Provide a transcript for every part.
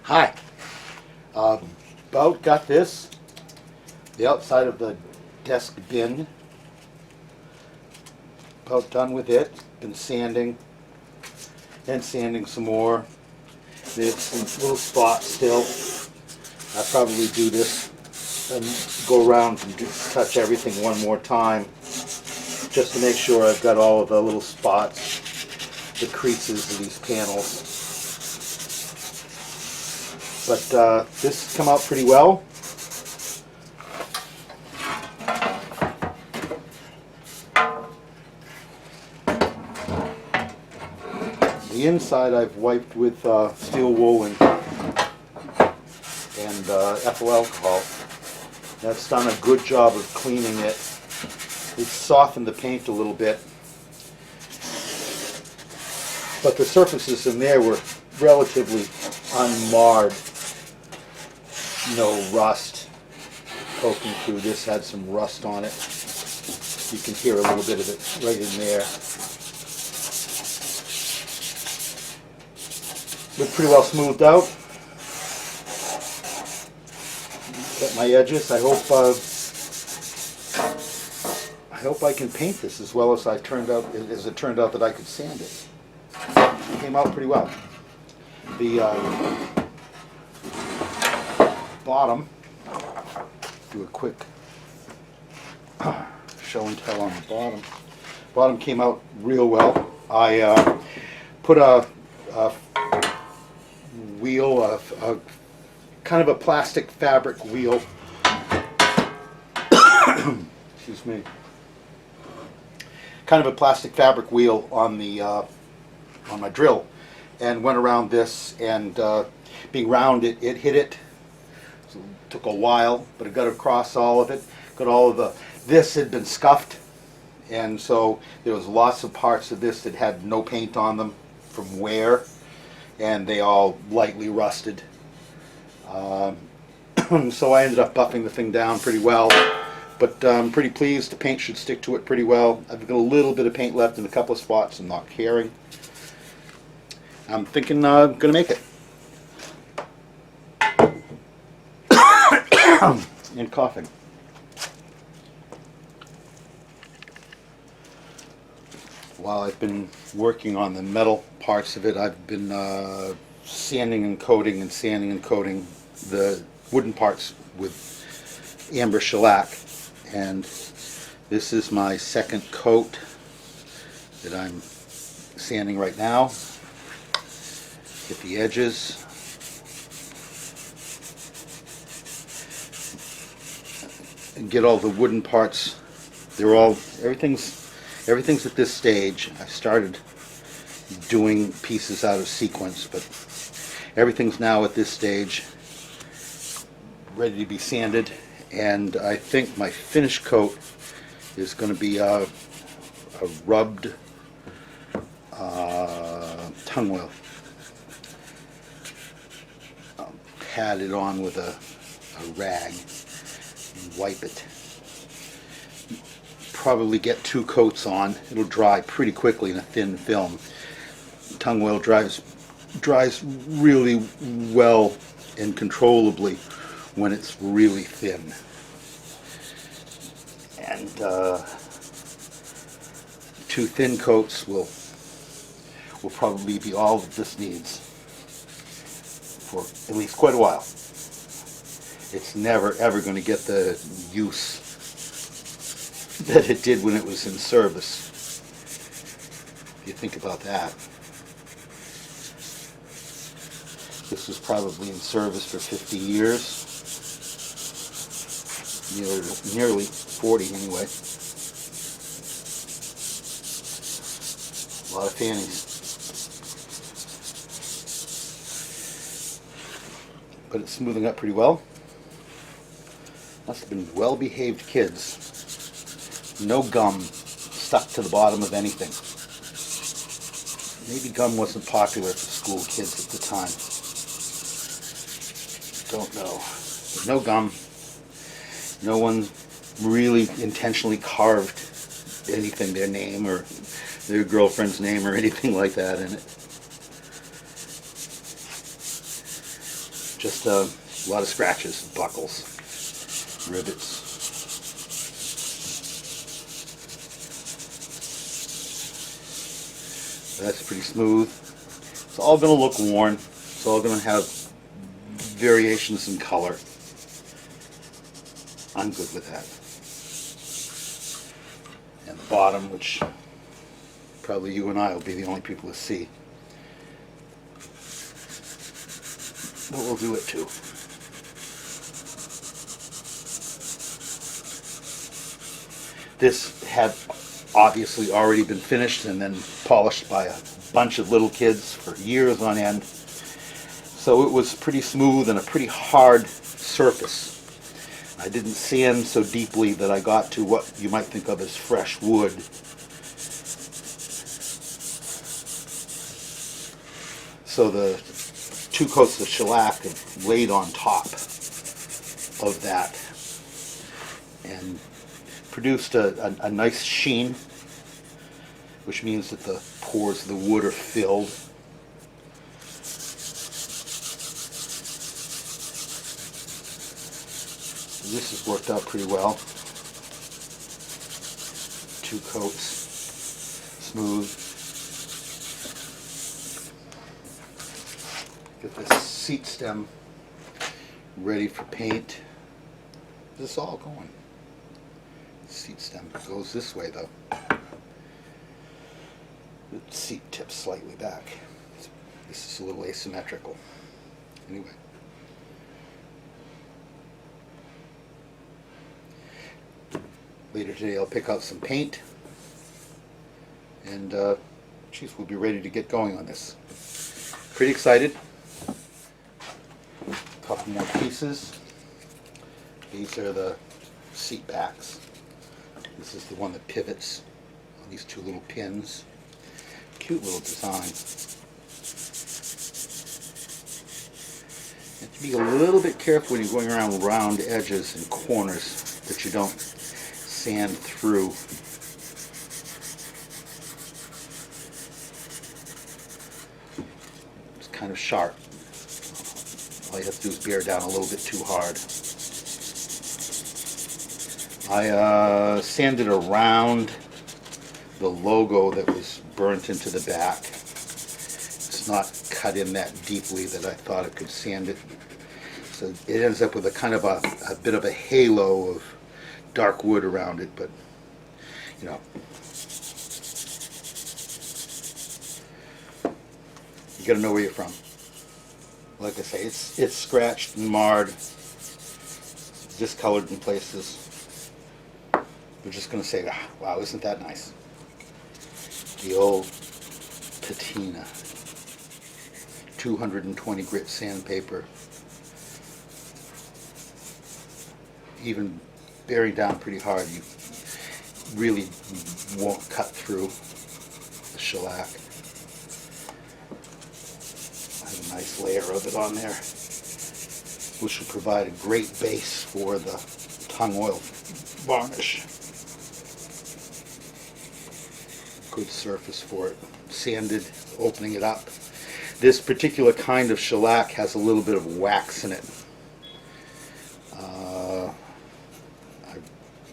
Hi. About got this. The outside of the desk bin. About done with it. Been sanding. And sanding some more. There's some little spots still. I'll probably do this and go around and touch everything one more time. Just to make sure I've got all of the little spots, the creases of these panels. But this has come out pretty well. The inside I've wiped with steel wool and ethyl alcohol. That's done a good job of cleaning it. It's softened the paint a little bit. But the surfaces in there were relatively unmarred. No rust poking through. This had some rust on it. You can hear a little bit of it right in there. Looked pretty well smoothed out. Got my edges. I hope I can paint this as well as it turned out that I could sand it. It came out pretty well. The bottom, do a quick show and tell on the bottom. Bottom came out real well. I put a wheel, a kind of a plastic fabric wheel. Excuse me. Kind of a plastic fabric wheel on the on my drill, and went around this, and being round it hit it. So it took a while, but it got across all of it. Got all of the. This had been scuffed, and so there was lots of parts of this that had no paint on them from wear, and they all lightly rusted. So I ended up buffing the thing down pretty well, but I'm pretty pleased. The paint should stick to it pretty well. I've got a little bit of paint left in a couple of spots. I'm not caring. I'm thinking I'm going to make it. And coughing. While I've been working on the metal parts of it, I've been sanding and coating the wooden parts with amber shellac, and this is my second coat that I'm sanding right now. Get the edges. And get all the wooden parts. Everything's at this stage. I started doing pieces out of sequence, but everything's now at this stage ready to be sanded, and I think my finish coat is going to be a rubbed tongue oil. I'll pat it on with a rag and wipe it. Probably get 2 coats on. It'll dry pretty quickly in a thin film. Tongue oil dries really well and controllably when it's really thin. And 2 thin coats will probably be all that this needs for at least quite a while. It's never ever going to get the use that it did when it was in service, if you think about that. This was probably in service for 50 years, nearly 40 anyway. A lot of fannies. But it's smoothing up pretty well. Must have been well-behaved kids. No gum stuck to the bottom of anything. Maybe gum wasn't popular for school kids at the time. Don't know. No gum. No one really intentionally carved anything, their name or their girlfriend's name or anything like that in it. just a lot of scratches, buckles, rivets. That's pretty smooth. It's all going to look worn. It's all going to have variations in color. I'm good with that. And the bottom, which probably you and I will be the only people to see. But we'll do it too. This had obviously already been finished and then polished by a bunch of little kids for years on end. So it was pretty smooth and a pretty hard surface. I didn't sand so deeply that I got to what you might think of as fresh wood. So the 2 coats of shellac have laid on top of that and produced a nice sheen, which means that the pores of the wood are filled. This has worked out pretty well. 2 coats, smooth. Get this seat stem ready for paint. This is all going. The seat stem goes this way though. The seat tips slightly back. This is a little asymmetrical. Anyway. Later today I'll pick out some paint and geez, we'll be ready to get going on this. Pretty excited. A couple more pieces. These are the seat backs. This is the one that pivots on these 2 little pins. Cute little design. You have to be a little bit careful when you're going around round edges and corners that you don't sand through. It's kind of sharp. All you have to do is bear down a little bit too hard. I sanded around the logo that was burnt into the back. It's not cut in that deeply that I thought it could sand it. So it ends up with a kind of a bit of a halo of dark wood around it, but you know, you gotta know where you're from. Like I say, it's scratched and marred, discolored in places. We're just gonna say, wow, isn't that nice? The old patina, 220 grit sandpaper, even bearing down pretty hard, you really won't cut through the shellac. I have a nice layer of it on there, which will provide a great base for the tung oil varnish. Good surface for it. Sanded, opening it up. This particular kind of shellac has a little bit of wax in it.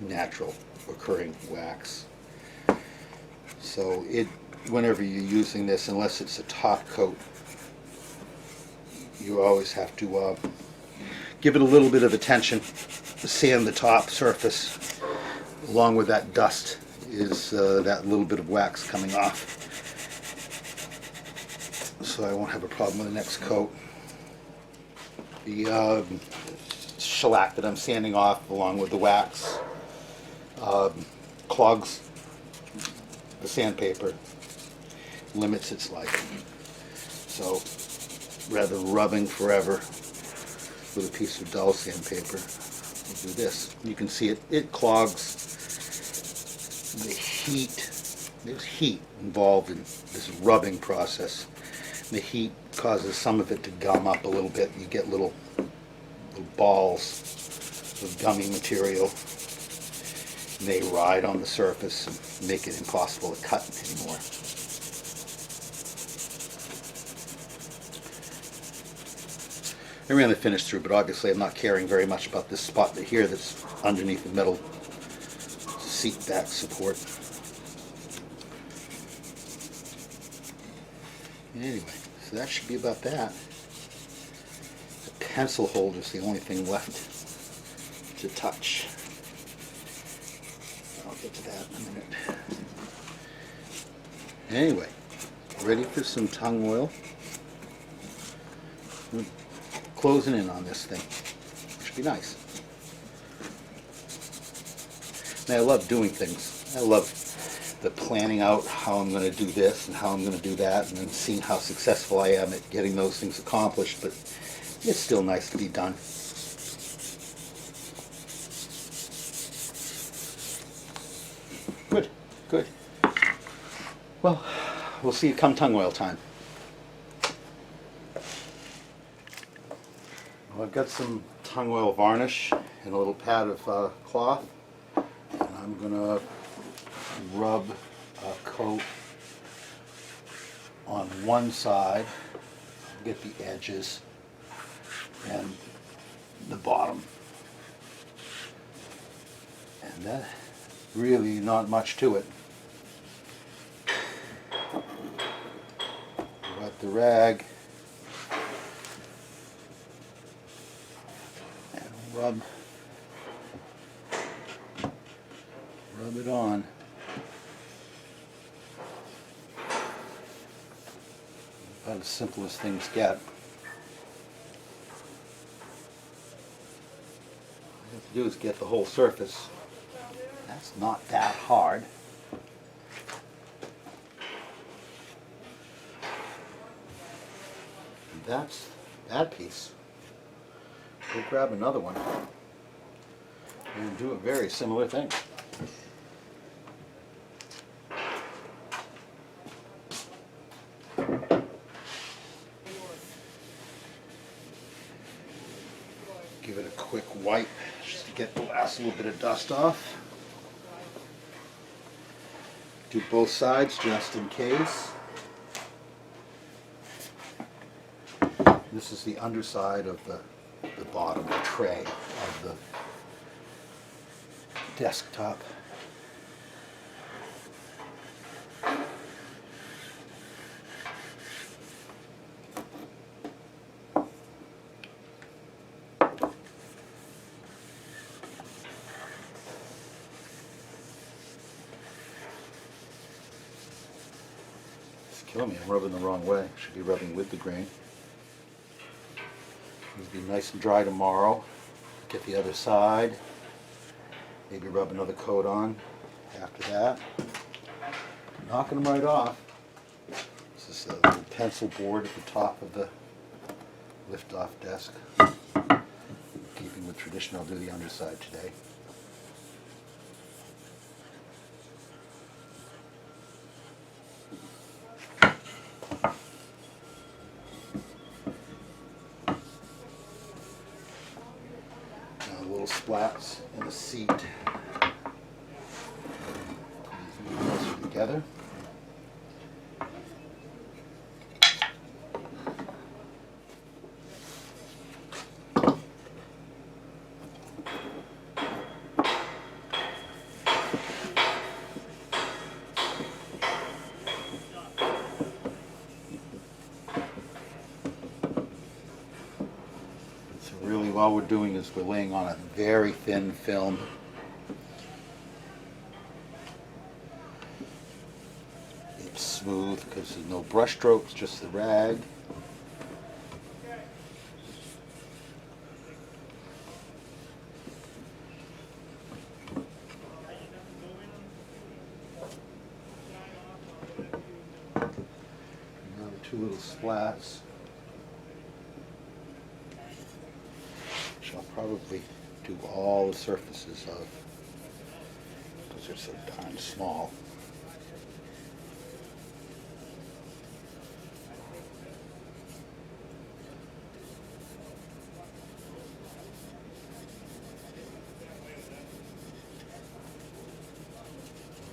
Natural occurring wax. So whenever you're using this, unless it's a top coat, you always have to give it a little bit of attention. Sand the top surface. Along with that dust is that little bit of wax coming off. So I won't have a problem with the next coat. The shellac that I'm sanding off along with the wax clogs the sandpaper, limits its life. So rather than rubbing forever with a piece of dull sandpaper, we'll do this. You can see it clogs. The heat, there's heat involved in this rubbing process. The heat causes some of it to gum up a little bit. You get little balls of gummy material. And they ride on the surface and make it impossible to cut anymore. I ran the finish through, but obviously I'm not caring very much about this spot here that's underneath the metal seat back support. Anyway, so that should be about that. The pencil holder is the only thing left to touch. I'll get to that in a minute. Anyway, ready for some tung oil. We're closing in on this thing. Should be nice. And I love doing things. I love the planning out how I'm going to do this and how I'm going to do that, and then seeing how successful I am at getting those things accomplished, but it's still nice to be done. Good, good. Well, we'll see you come tung oil time. Well, I've got some tung oil varnish and a little pad of cloth, and I'm going to rub a coat on one side, get the edges and the bottom. And that really not much to it. Wet the rag and rub it on. About as simple as things get. All you have to do is get the whole surface. That's not that hard. And that's that piece. We'll grab another one and do a very similar thing. Give it a quick wipe just to get the last little bit of dust off. Do both sides just in case. This is the underside of the bottom tray of the desktop. Killing me, I'm rubbing the wrong way. Should be rubbing with the grain. It'll be nice and dry tomorrow. Get the other side. Maybe rub another coat on after that. Knocking them right off. This is a little pencil board at the top of the lift-off desk. Keeping with tradition, I'll do the underside today. Splats in the seat. Put these closer together. Really, all we're doing is we're laying on a very thin film. It's smooth because there's no brush strokes, just the rag. Another two little splats. I'll probably do all the surfaces of, because they're so darn small.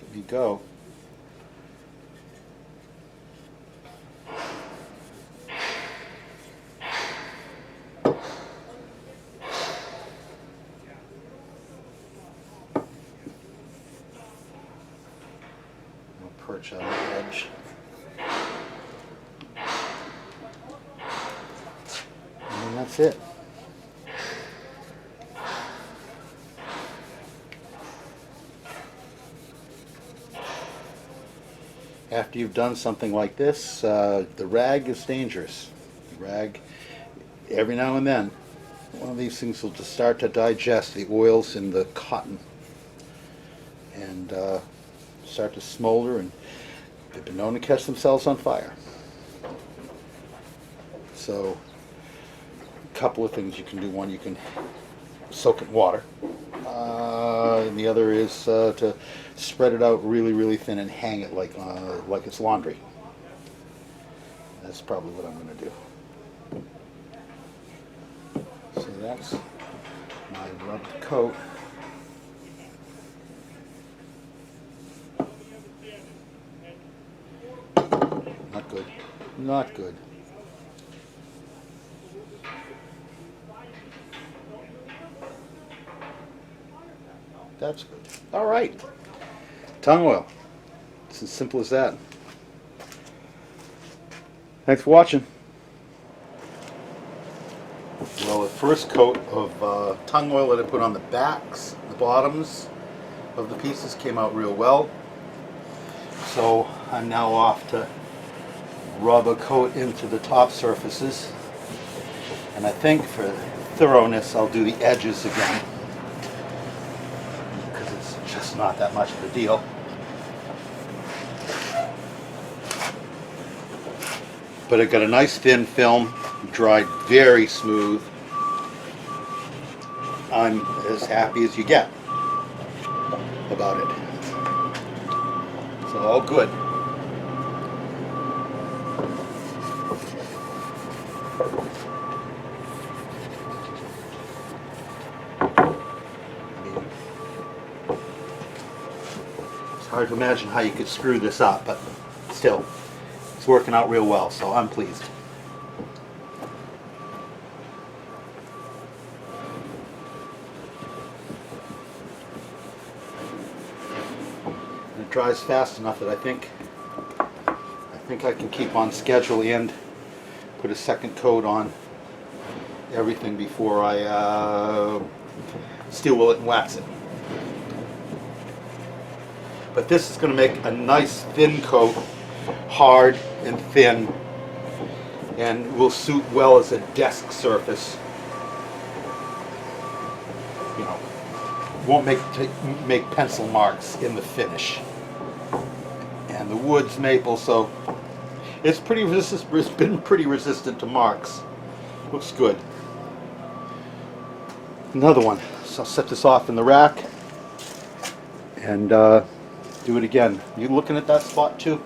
There we go. storage on the edge. And that's it. After you've done something like this, the rag is dangerous. The rag, every now and then, one of these things will just start to digest the oils in the cotton and start to smolder, and they've been known to catch themselves on fire. So, a couple of things you can do. One, you can soak it in water. And the other is to spread it out really, really thin and hang it like it's laundry. That's probably what I'm going to do. So that's my rubbed coat. Not good. Not good. That's good. All right. Tung oil. It's as simple as that. Thanks for watching. Well, the first coat of tung oil that I put on the backs, the bottoms of the pieces came out real well. So I'm now off to rub a coat into the top surfaces. And I think for thoroughness, I'll do the edges again, because it's just not that much of a deal. But it got a nice thin film, dried very smooth. I'm as happy as you get about it. So all good. It's hard to imagine how you could screw this up, but still, it's working out real well, so I'm pleased. And it dries fast enough that I think I can keep on schedule and put a second coat on everything before I steel wool it and wax it. But this is going to make a nice thin coat, hard and thin, and will suit well as a desk surface. You know, won't make pencil marks in the finish. And the wood's maple, so it's pretty resistant. It's been pretty resistant to marks. Looks good. Another one. So I'll set this off in the rack and do it again. You looking at that spot too?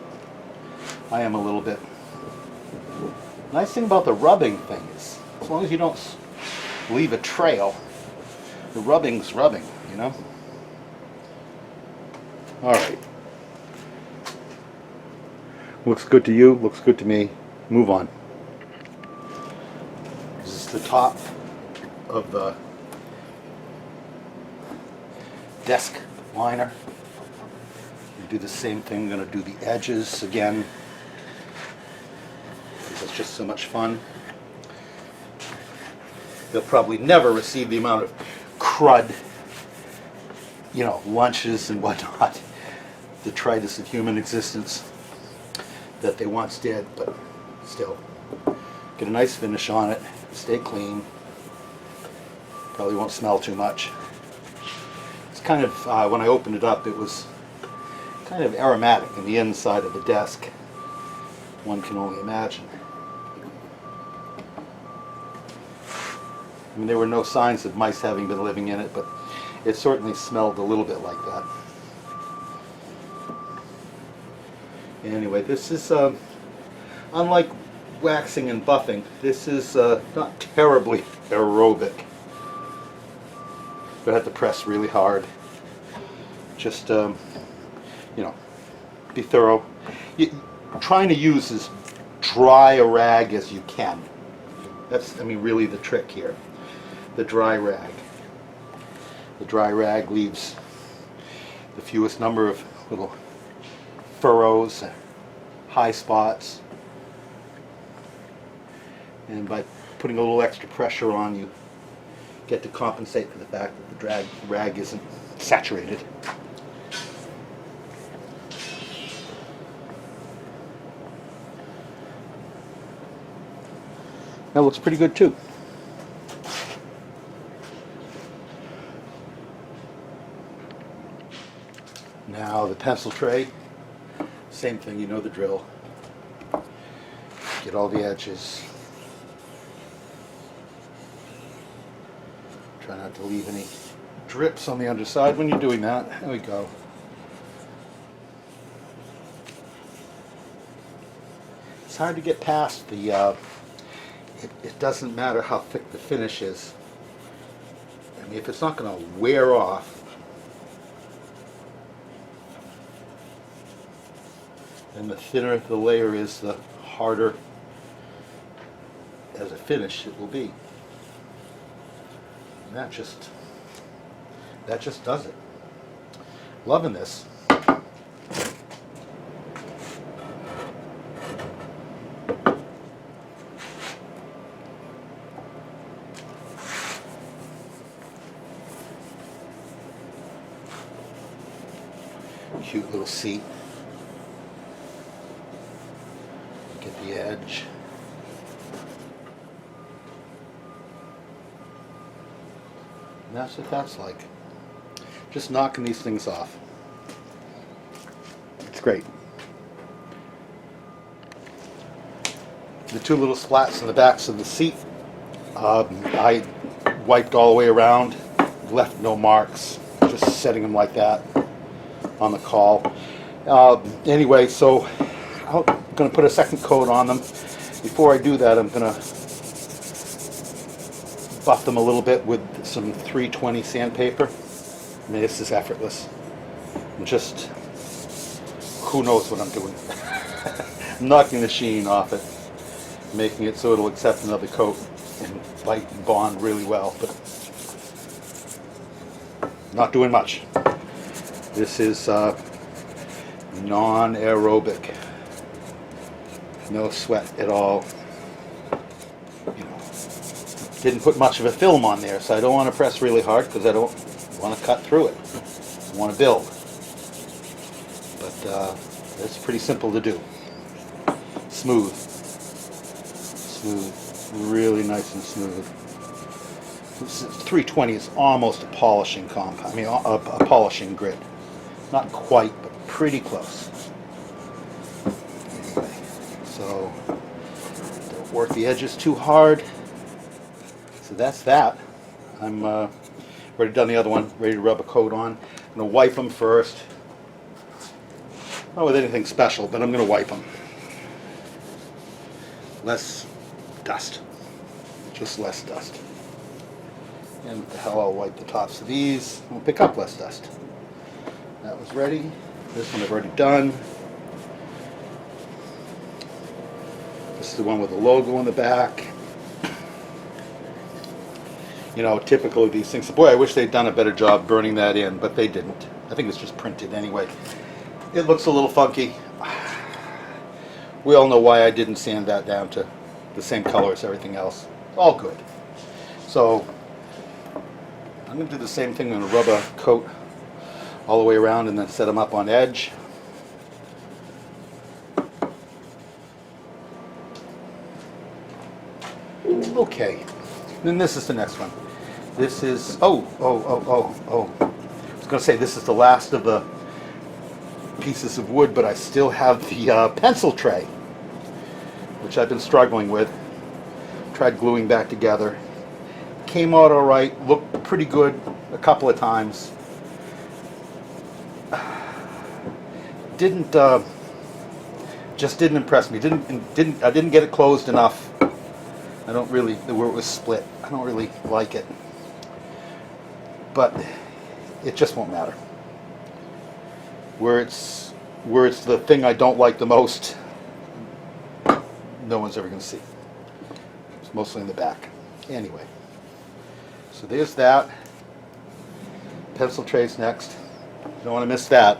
I am a little bit. Nice thing about the rubbing thing is, as long as you don't leave a trail, the rubbing's rubbing, you know? Alright. Looks good to you, looks good to me. Move on. This is the top of the desk liner. Do the same thing. I'm going to do the edges again, because it's just so much fun. You'll probably never receive the amount of crud, you know, lunches and whatnot, detritus of human existence that they once did, but still, get a nice finish on it, stay clean, probably won't smell too much. It's kind of, when I opened it up, it was kind of aromatic in the inside of the desk. One can only imagine. I mean, there were no signs of mice having been living in it, but it certainly smelled a little bit like that. Anyway, this is, unlike waxing and buffing, this is not terribly aerobic. But I have to press really hard. Just, you know, be thorough. Trying to use as dry a rag as you can. That's, I mean, really the trick here. The dry rag. The dry rag leaves the fewest number of little furrows, high spots. And by putting a little extra pressure on, you get to compensate for the fact that the rag isn't saturated. That looks pretty good too. Now the pencil tray, same thing, you know the drill. Get all the edges. Try not to leave any drips on the underside when you're doing that. There we go. It's hard to get past the, it doesn't matter how thick the finish is. I mean, if it's not going to wear off, and the thinner the layer is, the harder as a finish it will be. And that just does it. Loving this. Cute little seat. Get the edge. And that's what that's like. Just knocking these things off. It's great. The two little splats in the backs of the seat, I wiped all the way around, left no marks, just setting them like that on the caul. Anyway, so I'm going to put a second coat on them. Before I do that, I'm going to buff them a little bit with some 320 sandpaper. I mean, this is effortless. And just, who knows what I'm doing. Knocking the sheen off it, making it so it'll accept another coat and bite and bond really well, but not doing much. This is non-aerobic. No sweat at all. You know, didn't put much of a film on there, so I don't want to press really hard because I don't want to cut through it. I want to build. But it's pretty simple to do. Smooth. Smooth. Really nice and smooth. 320 is almost a polishing compound. I mean, a polishing grit. Not quite, but pretty close. Anyway, so don't work the edges too hard. So that's that. I'm already done the other one, ready to rub a coat on. I'm going to wipe them first. Not with anything special, but I'm going to wipe them. Less dust. Just less dust. And what the hell, I'll wipe the tops of these. We'll pick up less dust. That was ready. This one I've already done. This is the one with the logo on the back. You know, typical of these things. Boy, I wish they'd done a better job burning that in, but they didn't. I think it's just printed anyway. It looks a little funky. We all know why I didn't sand that down to the same color as everything else. All good. So I'm going to do the same thing. I'm going to rub a coat all the way around and then set them up on edge. Okay, then this is the next one. This is, I was going to say this is the last of the pieces of wood, but I still have the pencil tray, which I've been struggling with. Tried gluing back together. Came out all right, looked pretty good a couple of times. Just didn't impress me. I didn't get it closed enough. I don't really, where it was split, I don't really like it. But it just won't matter. Where it's the thing I don't like the most, no one's ever going to see. It's mostly in the back. Anyway, so there's that. Pencil trays next. Don't want to miss that.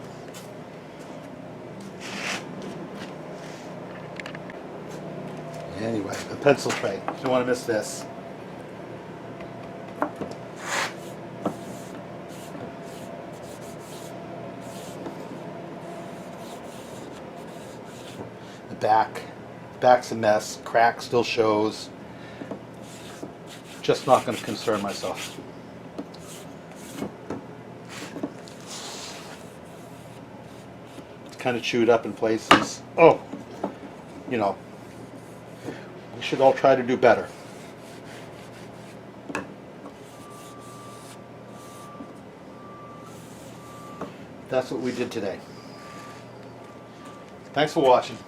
Anyway, the pencil tray. You don't want to miss this. The back's a mess. Crack still shows. Just not going to concern myself. It's kind of chewed up in places. Oh, you know, we should all try to do better. That's what we did today. Thanks for watching.